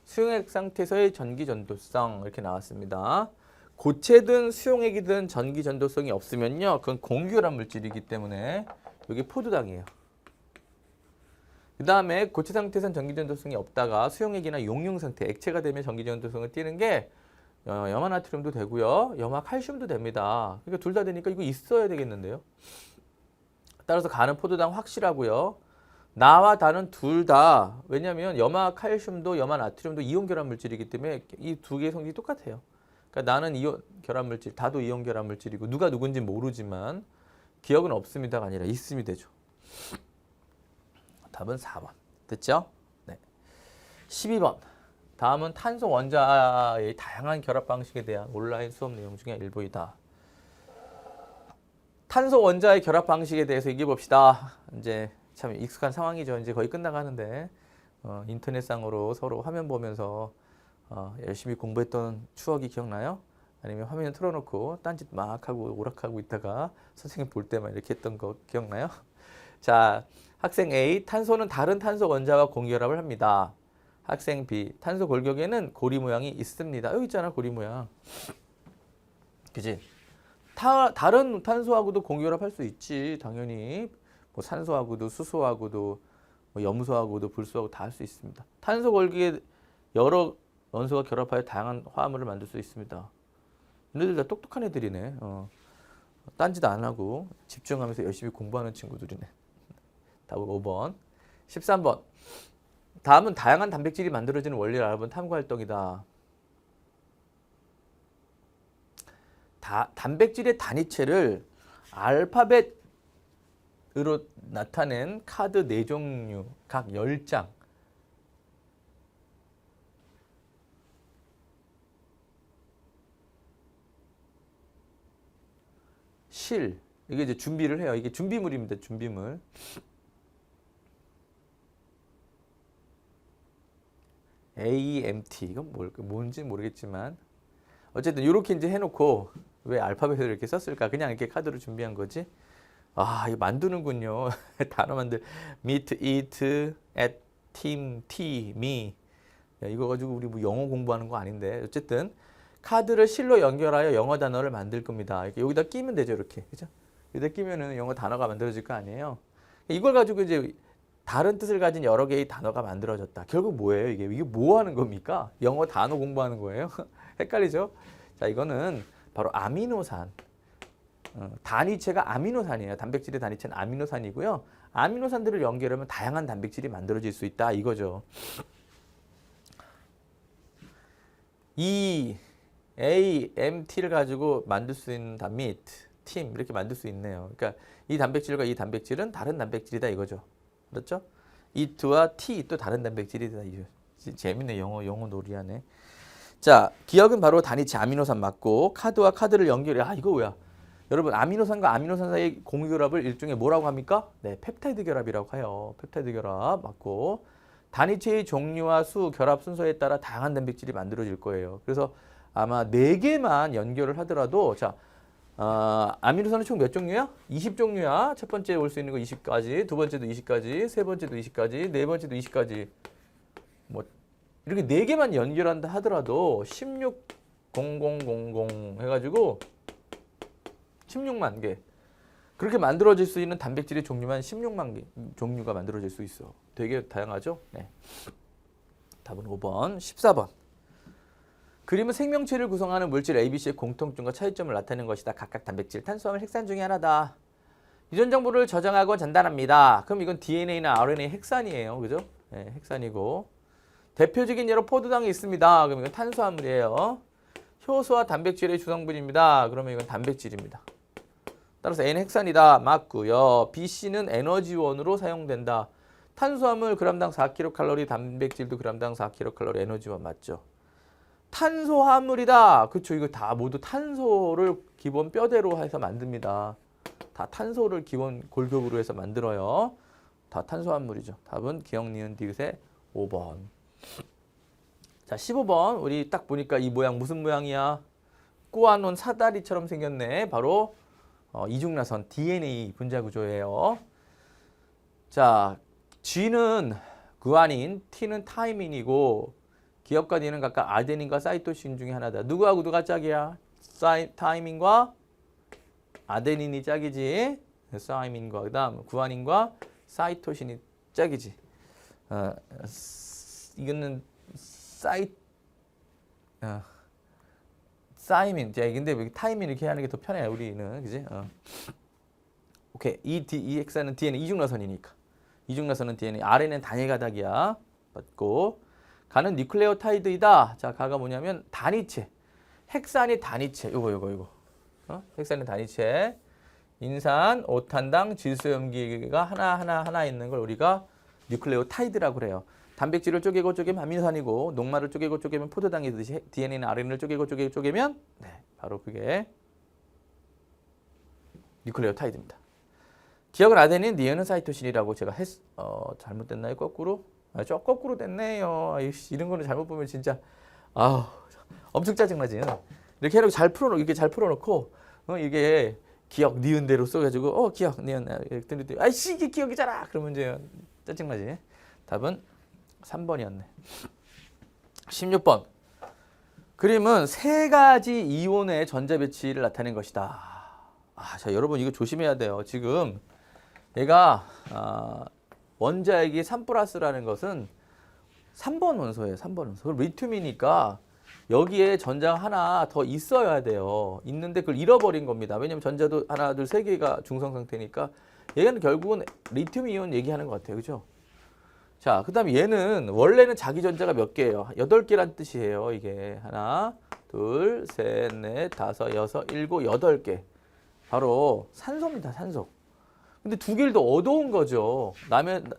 수용액 상태에서의 전기전도성 이렇게 나왔습니다. 고체든 수용액이든 전기전도성이 없으면요. 그건 공결합 물질이기 때문에 여기 포도당이에요. 그 다음에 고체 상태에서는 전기전도성이 없다가 수용액이나 용융 상태, 액체가 되면 전기전도성을 띠는 게 염화나트륨도 되고요. 염화칼슘도 됩니다. 그러니까 둘 다 되니까 이거 있어야 되겠는데요. 따라서 가는 포도당 확실하고요. 나와 다는 둘 다, 왜냐하면 염화칼슘도 염화나트륨도 이온 결합 물질이기 때문에 이 두 개의 성질이 똑같아요. 그러니까 나는 이온 결합 물질, 다도 이온 결합 물질이고 누가 누군지 모르지만 기억은 없습니다가 아니라 있음이 되죠. 답은 4번. 됐죠? 네. 12번. 다음은 탄소 원자의 다양한 결합 방식에 대한 온라인 수업 내용 중에 일부이다. 탄소 원자의 결합 방식에 대해서 얘기해 봅시다. 이제 참 익숙한 상황이죠. 이제 거의 끝나가는데 인터넷상으로 서로 화면 보면서 열심히 공부했던 추억이 기억나요? 아니면 화면 틀어놓고 딴짓 막 하고 오락하고 있다가 선생님 볼 때만 이렇게 했던 거 기억나요? 자, 학생 A, 탄소는 다른 탄소 원자와 공결합을 합니다. 학생 B, 탄소 골격에는 고리 모양이 있습니다. 여기 있잖아, 고리 모양. 그지? 다른 탄소하고도 공결합할 수 있지, 당연히. 뭐 산소하고도 수소하고도 뭐 염소하고도 불소하고 다 할 수 있습니다. 탄소 골격에 여러 원소가 결합하여 다양한 화합물을 만들 수 있습니다. 얘네들 다 똑똑한 애들이네. 딴짓 안 하고 집중하면서 열심히 공부하는 친구들이네. 답은 5번. 13번. 다음은 다양한 단백질이 만들어지는 원리를 알아본 탐구활동이다. 단백질의 단위체를 알파벳으로 나타낸 카드 4종류, 각 10장. 실. 이게 이제 준비를 해요. 이게 준비물입니다. 준비물. AMT. 이건 뭔지 모르겠지만 어쨌든 이렇게 이제 해놓고 왜 알파벳을 이렇게 썼을까? 그냥 이렇게 카드로 준비한 거지. 아, 이거 만드는군요. 단어 만들. meet, eat, at, team, tea, me. 야, 이거 가지고 우리 뭐 영어 공부하는 거 아닌데. 어쨌든 카드를 실로 연결하여 영어 단어를 만들 겁니다. 이렇게 여기다 끼면 되죠, 이렇게. 그죠? 여기다 끼면은 영어 단어가 만들어질 거 아니에요. 이걸 가지고 이제 다른 뜻을 가진 여러 개의 단어가 만들어졌다. 결국 뭐예요, 이게? 이게 뭐 하는 겁니까? 영어 단어 공부하는 거예요? 헷갈리죠? 자, 이거는 바로 아미노산. 단위체가 아미노산이에요. 단백질의 단위체는 아미노산이고요. 아미노산들을 연결하면 다양한 단백질이 만들어질 수 있다, 이거죠. 이 AMT를 가지고 만들 수 있는 meat, team 이렇게 만들 수 있네요. 그러니까 이 단백질과 이 단백질은 다른 단백질이다, 이거죠. 그렇죠? eat와 T 또 다른 단백질이다. 재밌네, 영어 놀이하네. 자, 기억은 바로 단위체 아미노산 맞고 카드와 카드를 연결해. 아, 이거 뭐야? 여러분, 아미노산과 아미노산 사이의 공유결합을 일종의 뭐라고 합니까? 네, 펩타이드 결합이라고 해요. 펩타이드 결합 맞고 단위체의 종류와 수, 결합 순서에 따라 다양한 단백질이 만들어질 거예요. 그래서 아마 4개만 연결을 하더라도 자 아미노산은 총 몇 종류야? 20종류야. 첫 번째 올 수 있는 거 20까지, 두 번째도 20까지, 세 번째도 20까지, 네 번째도 20까지. 뭐 이렇게 4개만 연결한다 하더라도 160000 해가지고 16만 개. 그렇게 만들어질 수 있는 단백질의 종류만 16만 개 종류가 만들어질 수 있어. 되게 다양하죠? 네. 답은 5번. 14번. 그림은 생명체를 구성하는 물질 ABC의 공통점과 차이점을 나타내는 것이다. 각각 단백질, 탄수화물, 핵산 중에 하나다. 유전 정보를 저장하고 전달합니다. 그럼 이건 DNA나 RNA 핵산이에요. 그죠? 네, 핵산이고. 대표적인 예로 포도당이 있습니다. 그럼 이건 탄수화물이에요. 효소와 단백질의 주성분입니다. 그러면 이건 단백질입니다. 따라서 N 핵산이다. 맞고요. BC는 에너지원으로 사용된다. 탄수화물 g당 4kcal, 단백질도 g당 4kcal 에너지원 맞죠? 탄소화물이다. 그렇죠. 이거 다 모두 탄소를 기본 뼈대로 해서 만듭니다. 다 탄소를 기본 골격으로 해서 만들어요. 다 탄소화물이죠. 답은 기억, 니은, 디귿의 5번. 자, 15번. 우리 딱 보니까 이 모양 무슨 모양이야? 꼬아놓은 사다리처럼 생겼네. 바로 이중나선 DNA 분자 구조예요. 자, G는 구아닌, T는 타이민이고 기업과 D는 각각 아데닌과 사이토신 중에 하나다. 누구하고 누가 짝이야? 타이민과 아데닌이 짝이지. 사이민과 그다음 구아닌과 사이토신이 짝이지. 이거는 사이민. 자, 근데 왜 타이민 이렇게 하는 게 더 편해 우리는, 그지? 오케이. 이 핵산은 DNA 이중나선이니까. 이중나선은 DNA. RNA는 단일 가닥이야. 맞고. 가는 뉴클레오타이드이다. 자, 가가 뭐냐면 단위체. 핵산이 단위체. 요거. 핵산이 단위체. 인산, 오탄당, 질소염기가 하나 있는 걸 우리가 뉴클레오타이드라고 그래요. 단백질을 쪼개고 쪼개면 아미노산이고, 녹말을 쪼개고 쪼개면 포도당이듯이 DNA나 RNA를 쪼개고 쪼개면 네, 바로 그게 뉴클레오타이드입니다. 기억은 아데닌, 니은은 사이토신이라고 제가 잘못됐나요? 거꾸로? 거꾸로 됐네요. 이런 거는 잘못 보면 진짜 엄청 짜증나지. 이렇게 해놓고 이렇게 잘 풀어놓고 이게 기억 니은 대로 써가지고 기억 니은 아이씨 이게 기억이잖아. 그러면 이제 짜증나지. 답은 3번이었네. 16번. 그림은 세 가지 이온의 전자 배치를 나타낸 것이다. 자, 여러분 이거 조심해야 돼요. 지금 얘가 원자액이 3+라는 것은 3번 원소예요. 3번 원소. 그럼 리튬이니까 여기에 전자가 하나 더 있어야 돼요. 있는데 그걸 잃어버린 겁니다. 왜냐면 전자도 하나, 둘, 세 개가 중성 상태니까 얘는 결국은 리튬 이온 얘기하는 것 같아요. 그죠? 자, 그 다음에 얘는 원래는 자기 전자가 몇 개예요? 8개란 뜻이에요. 이게 하나, 둘, 셋, 넷, 다섯, 여섯, 일곱, 8개. 바로 산소입니다. 산소. 근데 2개를 더 얻어온 거죠.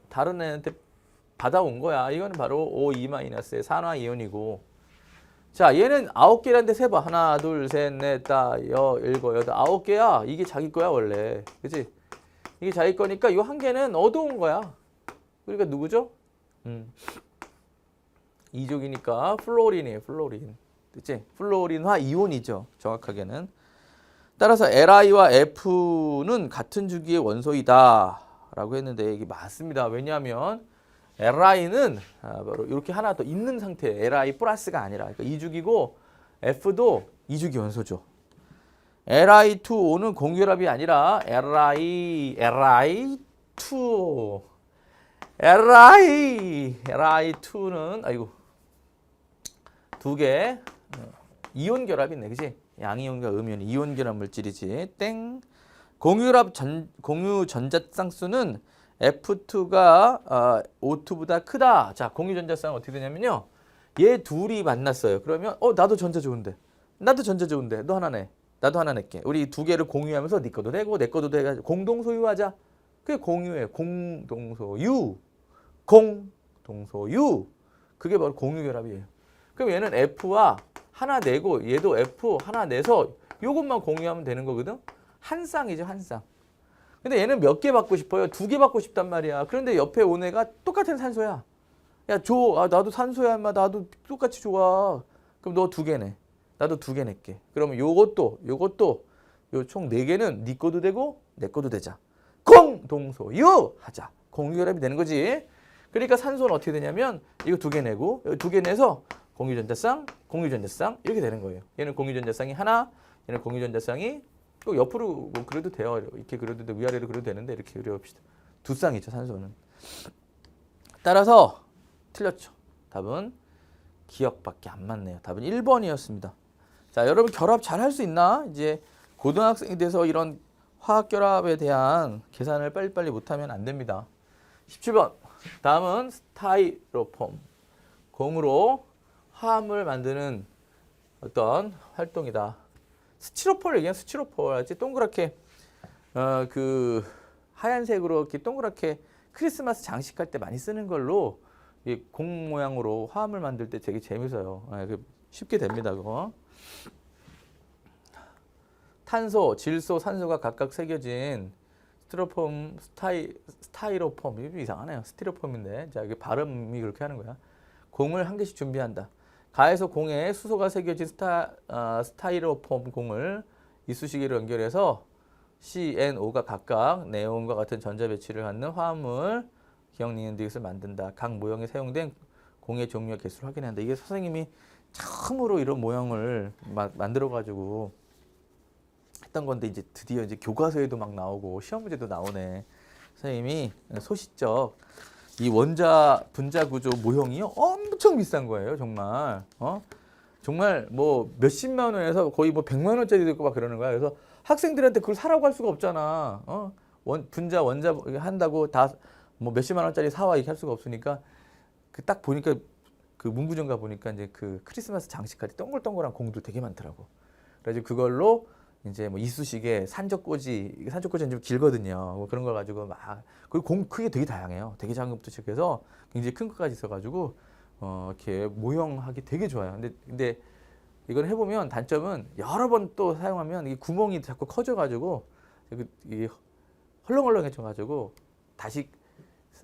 다른 애한테 받아온 거야. 이거는 바로 O2-의 산화이온이고. 자, 얘는 9개란데 세봐. 하나, 둘, 셋, 넷, 다, 일곱, 여덟, 9개야. 이게 자기 거야, 원래. 그치? 이게 자기 거니까 이 한 개는 얻어온 거야. 그러니까 누구죠? 이족이니까 플로린이에요. 플로린. 그치? 플로린화 이온이죠. 정확하게는. 따라서 Li와 F는 같은 주기의 원소이다 라고 했는데 이게 맞습니다. 왜냐하면 Li는 바로 이렇게 하나 더 있는 상태예요. Li 플러스가 아니라. 그러니까 2주기고 F도 2주기 원소죠. Li2O는 공유결합이 아니라 Li2. Li2는 2개 이온 결합이네. 그치? 양이온과 음이온 이온 결합 물질이지. 땡. 공유 전자쌍수는 F2가 O2보다 크다. 자, 공유 전자쌍은 어떻게 되냐면요. 얘 둘이 만났어요. 그러면 나도 전자 좋은데. 나도 전자 좋은데. 너 하나 내. 나도 하나 낼게. 우리 2개를 공유하면서 네 것도 되고 내 것도 돼가지고 공동 소유하자. 그게 공유예요. 공동소유. 공동소유. 그게 바로 공유 결합이에요. 그럼 얘는 F와 하나 내고 얘도 F 하나 내서 요것만 공유하면 되는 거거든. 한 쌍이죠, 한 쌍. 근데 얘는 몇 개 받고 싶어요? 2개 받고 싶단 말이야. 그런데 옆에 온 애가 똑같은 산소야. 야, 줘. 나도 산소야, 인마. 나도 똑같이 좋아. 그럼 너 2개 내. 나도 2개 낼게. 그러면 요것도 요 총 4개는 네 거도 되고 내 거도 되자. 공동소유하자. 공유결합이 되는 거지. 그러니까 산소는 어떻게 되냐면 이거 2개 내고 2개 내서 공유전자쌍 이렇게 되는 거예요. 얘는 공유전자쌍이 하나, 얘는 공유전자쌍이 꼭 옆으로 뭐 그려도 돼요. 이렇게 그려도 돼, 위아래로 그려도 되는데 이렇게 그려봅시다. 2쌍이죠, 산소는. 따라서 틀렸죠. 답은 기억밖에 안 맞네요. 답은 1번이었습니다. 자, 여러분 결합 잘 할 수 있나? 이제 고등학생이 돼서 이런 화학 결합에 대한 계산을 빨리빨리 못하면 안 됩니다. 17번. 다음은 스타이로폼. 공으로 화합을 만드는 어떤 활동이다. 스티로폼을 얘기하면 스티로폼 하지. 동그랗게 그 하얀색으로 이렇게 동그랗게 크리스마스 장식할 때 많이 쓰는 걸로 이 공 모양으로 화합을 만들 때 되게 재밌어요. 쉽게 됩니다, 그거. 탄소, 질소, 산소가 각각 새겨진 스티로폼, 스타이로폼. 이게 좀 이상하네요. 스티로폼인데. 자, 이게 발음이 그렇게 하는 거야. 공을 한 개씩 준비한다. 가에서 공에 수소가 새겨진 스타이로폼 공을 이쑤시개로 연결해서 CNO가 각각 네온과 같은 전자 배치를 갖는 화합물 기억 니은 디귿을 만든다. 각 모형에 사용된 공의 종류와 개수를 확인한다. 이게 선생님이 처음으로 이런 모형을 만들어 가지고 했던 건데 이제 드디어 이제 교과서에도 막 나오고 시험 문제도 나오네. 선생님이 소시적 이 원자 분자 구조 모형이요 엄청 비싼 거예요, 정말. 정말 뭐 몇십만 원에서 거의 뭐 100만 원짜리도 있고 막 그러는 거야. 그래서 학생들한테 그걸 사라고 할 수가 없잖아. 분자 원자 한다고 다 뭐 몇십만 원짜리 사와 이렇게 할 수가 없으니까 그 딱 보니까 그 문구점 가 보니까 이제 그 크리스마스 장식할 때 동글동글한 공도 되게 많더라고. 그래서 그걸로 이제 뭐 이쑤시개, 산적꽂이, 산적꽂이는 좀 길거든요. 뭐 그런 걸 가지고 막 그리고 공 크기 되게 다양해요. 되게 작은 것부터 시작해서 굉장히 큰 것까지 있어가지고 이렇게 모형하기 되게 좋아요. 근데 이걸 해보면 단점은 여러 번 또 사용하면 이 구멍이 자꾸 커져가지고 이게 헐렁헐렁해져가지고 다시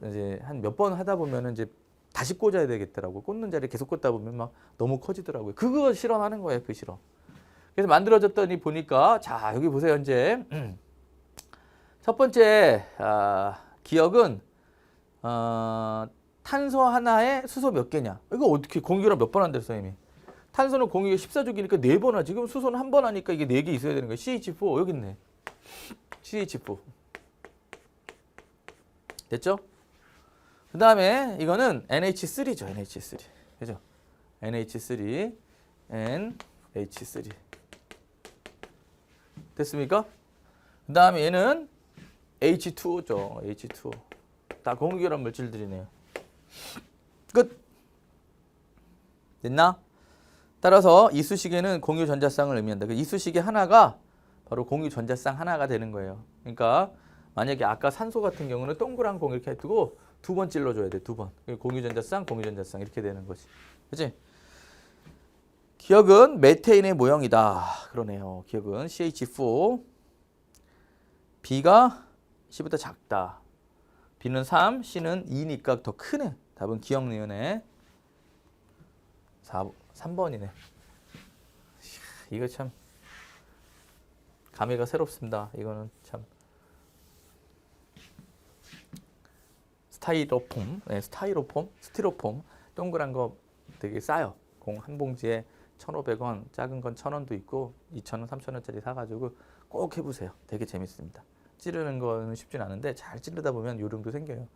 이제 한 몇 번 하다 보면은 이제 다시 꽂아야 되겠더라고. 꽂는 자리에 계속 꽂다 보면 막 너무 커지더라고요. 그거 실험하는 거예요, 그 실험. 그래서 만들어졌더니 보니까 자 여기 보세요. 이제 첫 번째 기억은 탄소 하나에 수소 몇 개냐. 이거 어떻게 공유랑 몇 번 한대요, 선생님이. 탄소는 공유가 14족이니까 4번 하지. 지금 수소는 한 번 하니까 이게 4개 있어야 되는 거예요. CH4 여기 있네. CH4 됐죠? 그 다음에 이거는 NH3죠. NH3 그죠? NH3 NH3 됐습니까? 그 다음에 얘는 H2O죠. H2O. 다 공유결합 물질들이네요. 끝. 됐나? 따라서 이쑤시개는 공유 전자쌍을 의미한다. 그 이쑤시개 하나가 바로 공유 전자쌍 하나가 되는 거예요. 그러니까 만약에 아까 산소 같은 경우는 동그란 공 이렇게 두고 2번 찔러줘야 돼. 2번. 공유 전자쌍, 공유 전자쌍 이렇게 되는 거지. 그렇지? 기억은 메테인의 모형이다. 그러네요. 기억은 CH4. B가 C보다 작다. B는 3, C는 2니까 더 크네. 답은 기억 니은에 3번이네. 이거 참 감회가 새롭습니다. 이거는 참 스티로폼 동그란 거 되게 싸요. 공 한 봉지에 1,500원, 작은 건 1,000원도 있고 2,000원, 3,000원짜리 사가지고 꼭 해보세요. 되게 재밌습니다. 찌르는 거는 쉽진 않은데 잘 찌르다 보면 요령도 생겨요.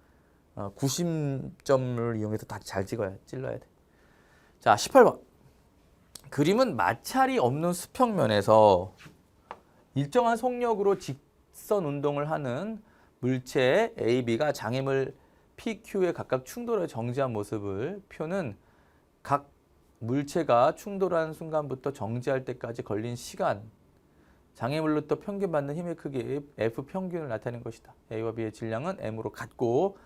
구심점을 이용해서 다 잘 찔러야 돼. 자, 18번. 그림은 마찰이 없는 수평면에서 일정한 속력으로 직선 운동을 하는 물체 A, B가 장애물 PQ에 각각 충돌해 정지한 모습을 표는 각 물체가 충돌한 순간부터 정지할 때까지 걸린 시간, 장애물로부터 평균받는 힘의 크기 F 평균을 나타내는 것이다. A와 B의 질량은 M으로 같고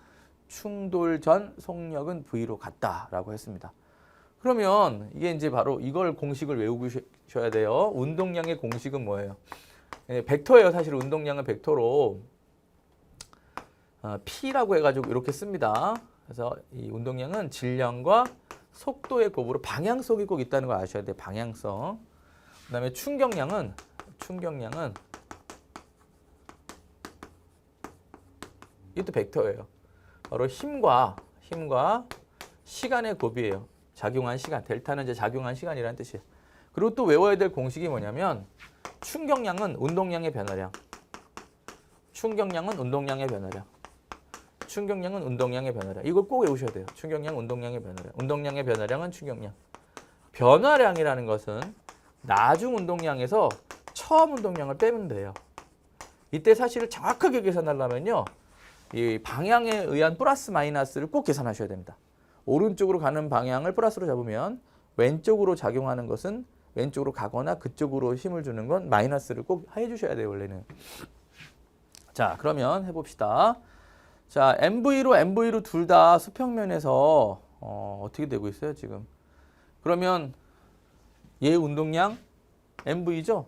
충돌 전 속력은 V로 같다라고 했습니다. 그러면 이게 이제 바로 이걸 공식을 외우셔야 돼요. 운동량의 공식은 뭐예요? 벡터예요. 사실 운동량은 벡터로 P라고 해가지고 이렇게 씁니다. 그래서 이 운동량은 질량과 속도의 곱으로 방향성이 꼭 있다는 걸 아셔야 돼요. 방향성. 그다음에 충격량은 이것도 벡터예요. 바로 힘과 시간의 곱이에요. 작용한 시간. 델타는 이제 작용한 시간이라는 뜻이에요. 그리고 또 외워야 될 공식이 뭐냐면 충격량은 운동량의 변화량. 충격량은 운동량의 변화량. 이걸 꼭 외우셔야 돼요. 충격량, 운동량의 변화량. 운동량의 변화량은 충격량. 변화량이라는 것은 나중 운동량에서 처음 운동량을 빼면 돼요. 이때 사실을 정확하게 계산하려면요. 이 방향에 의한 플러스 마이너스를 꼭 계산하셔야 됩니다. 오른쪽으로 가는 방향을 플러스로 잡으면 왼쪽으로 작용하는 것은 왼쪽으로 가거나 그쪽으로 힘을 주는 건 마이너스를 꼭 해주셔야 돼요. 원래는. 자, 그러면 해봅시다. 자, MV로 둘 다 수평면에서 어떻게 되고 있어요 지금? 그러면 얘 운동량 MV죠?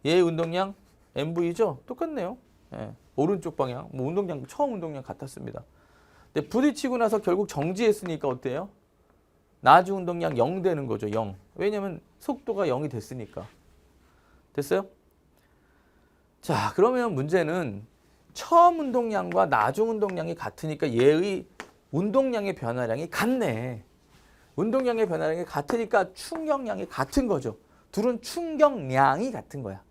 얘 운동량 MV죠? 똑같네요. 예, 오른쪽 방향, 뭐 운동량 처음 운동량 같았습니다. 근데 부딪히고 나서 결국 정지했으니까 어때요? 나중 운동량 0 되는 거죠. 0. 왜냐면 속도가 0이 됐으니까. 됐어요? 자, 그러면 문제는 처음 운동량과 나중 운동량이 같으니까 얘의 운동량의 변화량이 같네. 운동량의 변화량이 같으니까 충격량이 같은 거죠. 둘은 충격량이 같은 거야.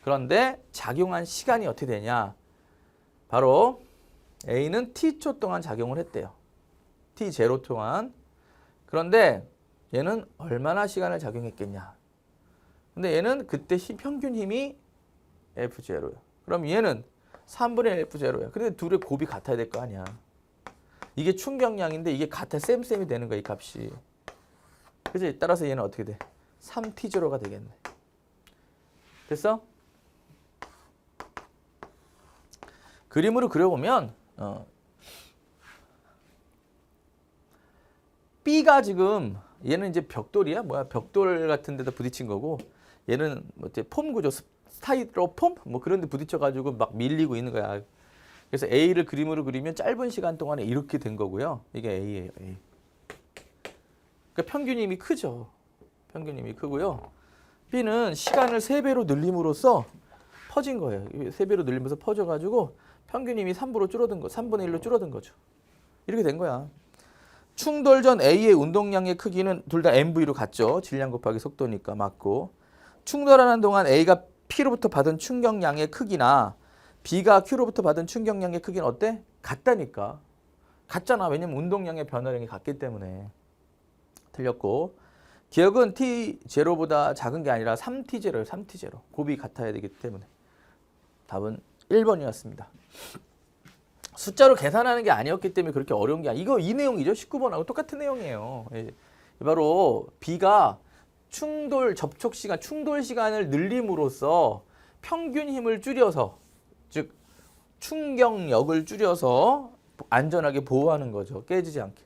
그런데 작용한 시간이 어떻게 되냐? 바로 A는 T초 동안 작용을 했대요. T0 동안. 그런데 얘는 얼마나 시간을 작용했겠냐? 근데 얘는 그때 평균 힘이 F0야. 그럼 얘는 3분의 F0야. 근데 둘의 곱이 같아야 될 거 아니야. 이게 충격량인데 이게 같아 쌤이 되는 거야, 이 값이. 그치? 따라서 얘는 어떻게 돼? 3T0가 되겠네. 됐어? 그림으로 그려보면 B가 지금 얘는 이제 벽돌이야? 뭐야? 벽돌 같은 데다 부딪힌 거고 얘는 뭐 이제 폼 구조, 스타이로폼? 뭐 그런 데 부딪혀가지고 막 밀리고 있는 거야. 그래서 A를 그림으로 그리면 짧은 시간 동안에 이렇게 된 거고요. 이게 A예요. A. 그러니까 평균 힘이 크죠. 평균 힘이 크고요. B는 시간을 3배로 늘림으로써 퍼진 거예요. 3배로 늘리면서 퍼져가지고 평균 힘이 3분의 1로 줄어든 거죠. 이렇게 된 거야. 충돌 전 A의 운동량의 크기는 둘 다 MV로 같죠. 질량 곱하기 속도니까 맞고. 충돌하는 동안 A가 P로부터 받은 충격량의 크기나 B가 Q로부터 받은 충격량의 크기는 어때? 같다니까. 같잖아. 왜냐면 운동량의 변화량이 같기 때문에. 틀렸고. 기억은 T0보다 작은 게 아니라 3T0예요. 3T0. 곱이 같아야 되기 때문에. 답은 1번이었습니다. 숫자로 계산하는 게 아니었기 때문에 그렇게 어려운 게 아니에요. 이 내용이죠. 19번하고 똑같은 내용이에요. 바로 B가 접촉 시간, 충돌 시간을 늘림으로써 평균 힘을 줄여서, 즉 충격력을 줄여서 안전하게 보호하는 거죠. 깨지지 않게.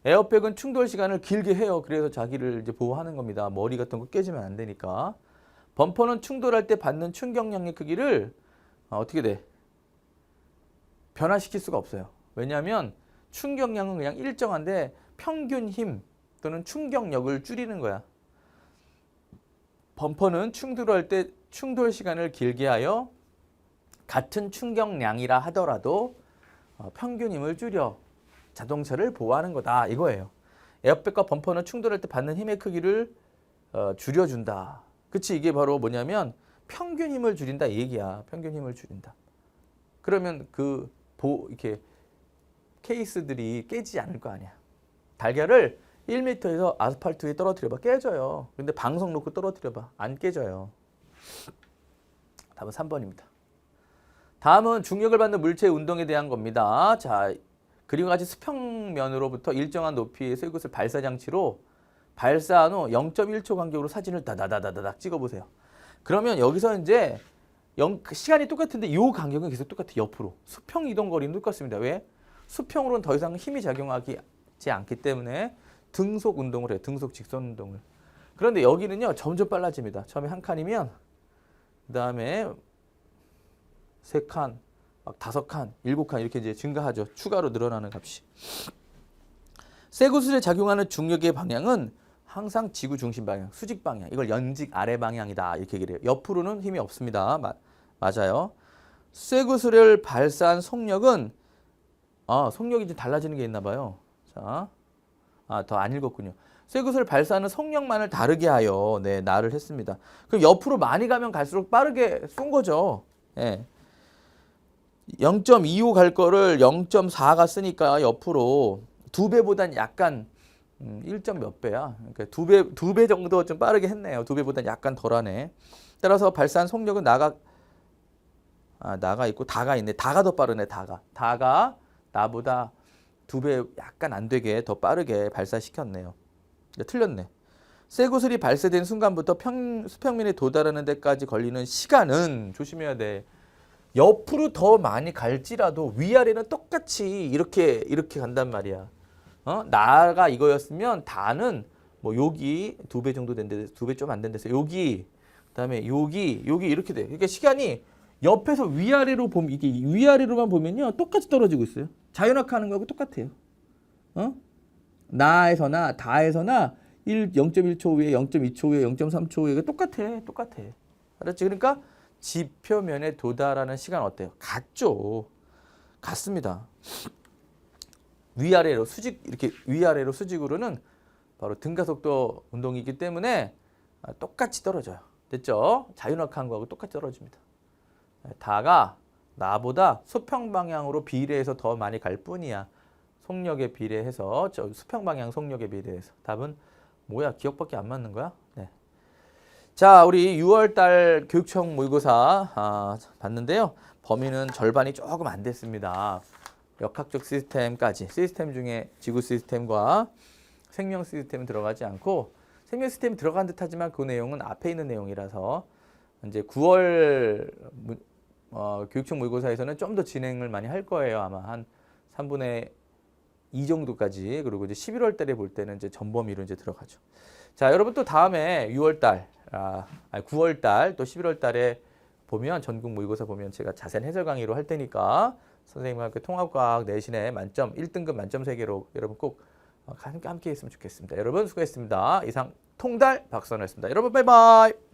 에어백은 충돌 시간을 길게 해요. 그래서 자기를 이제 보호하는 겁니다. 머리 같은 거 깨지면 안 되니까. 범퍼는 충돌할 때 받는 충격량의 크기를 어떻게 돼? 변화시킬 수가 없어요. 왜냐하면 충격량은 그냥 일정한데 평균 힘 또는 충격력을 줄이는 거야. 범퍼는 충돌할 때 충돌 시간을 길게 하여 같은 충격량이라 하더라도 평균 힘을 줄여 자동차를 보호하는 거다 이거예요. 에어백과 범퍼는 충돌할 때 받는 힘의 크기를 줄여준다. 그치? 이게 바로 뭐냐면 평균 힘을 줄인다 이 얘기야. 평균 힘을 줄인다. 그러면 이렇게 케이스들이 깨지지 않을 거 아니야. 달걀을 1m에서 아스팔트 위에 떨어뜨려봐. 깨져요. 근데 방석 놓고 떨어뜨려봐. 안 깨져요. 답은 3번입니다. 다음은 중력을 받는 물체의 운동에 대한 겁니다. 자, 그림과 같이 수평면으로부터 일정한 높이의 쇠굿을 발사장치로 발사한 후 0.1초 간격으로 사진을 다다다다닥 찍어보세요. 그러면 여기서 이제 시간이 똑같은데 이 간격은 계속 똑같아. 옆으로. 수평 이동 거리는 똑같습니다. 왜? 수평으로는 더 이상 힘이 작용하지 않기 때문에 등속 운동을 해요. 등속 직선 운동을. 그런데 여기는요. 점점 빨라집니다. 처음에 한 칸이면 그 다음에 3칸, 막 5칸, 7칸 이렇게 이제 증가하죠. 추가로 늘어나는 값이. 쇠구슬에 작용하는 중력의 방향은 항상 지구 중심 방향, 수직 방향. 이걸 연직 아래 방향이다. 이렇게 얘기를 해요. 옆으로는 힘이 없습니다. 맞아요. 쇠구슬을 발사한 속력은 속력이 좀 달라지는 게 있나 봐요. 자, 더 안 읽었군요. 쇠구슬을 발사하는 속력만을 다르게 하여 나를 했습니다. 그럼 옆으로 많이 가면 갈수록 빠르게 쏜 거죠. 예. 0.25 갈 거를 0.4가 쓰니까 옆으로 2배보단 약간 1점 몇 배야. 그러니까 2배 정도 좀 빠르게 했네요. 2배보단 약간 덜하네. 따라서 발사한 속력은 나가 있고 다가 있네. 다가 더 빠르네. 다가 나보다 2배 약간 안 되게 더 빠르게 발사시켰네요. 틀렸네. 쇠구슬이 발사된 순간부터 수평면에 도달하는 데까지 걸리는 시간은 조심해야 돼. 옆으로 더 많이 갈지라도 위아래는 똑같이 이렇게 간단 말이야. 나가 이거였으면 다는 뭐 여기 2배 정도 된데 2배 좀 안 된대서 여기 그다음에 여기 이렇게 돼. 그러니까 시간이 옆에서 위아래로 보면 이게 위아래로만 보면요 똑같이 떨어지고 있어요. 자연학하는 거하고 똑같아요. 나에서나 다에서나 0.1초 후에 0.2초 후에 0.3초 후에 똑같아. 알았지? 그러니까 지표면에 도달하는 시간 어때요? 같죠. 같습니다. 위아래로 수직 이렇게 위아래로 수직으로는 바로 등가속도 운동이기 때문에 똑같이 떨어져요. 됐죠? 자연학한 거하고 똑같이 떨어집니다. 다가 나보다 수평 방향으로 비례해서 더 많이 갈 뿐이야. 속력에 비례해서 수평 방향 속력에 비례해서. 답은 뭐야? 기억밖에 안 맞는 거야? 네. 자, 우리 6월달 교육청 모의고사 봤는데요. 범위는 절반이 조금 안 됐습니다. 역학적 시스템까지. 시스템 중에 지구 시스템과 생명 시스템은 들어가지 않고 생명 시스템이 들어간 듯하지만 그 내용은 앞에 있는 내용이라서 이제 9월 교육청 모의고사에서는 좀 더 진행을 많이 할 거예요. 아마 한 3분의 2 정도까지. 그리고 이제 11월 달에 볼 때는 이제 전범위로 이제 들어가죠. 자, 여러분 또 다음에 6월 달, 9월 달, 또 11월 달에 보면 전국 모의고사 보면 제가 자세한 해설 강의로 할 테니까 선생님과 함께 통합과학 내신에 만점 1등급 만점 3개로 여러분 꼭 함께 했으면 좋겠습니다. 여러분 수고했습니다. 이상 통달 박선호였습니다. 여러분 바이바이.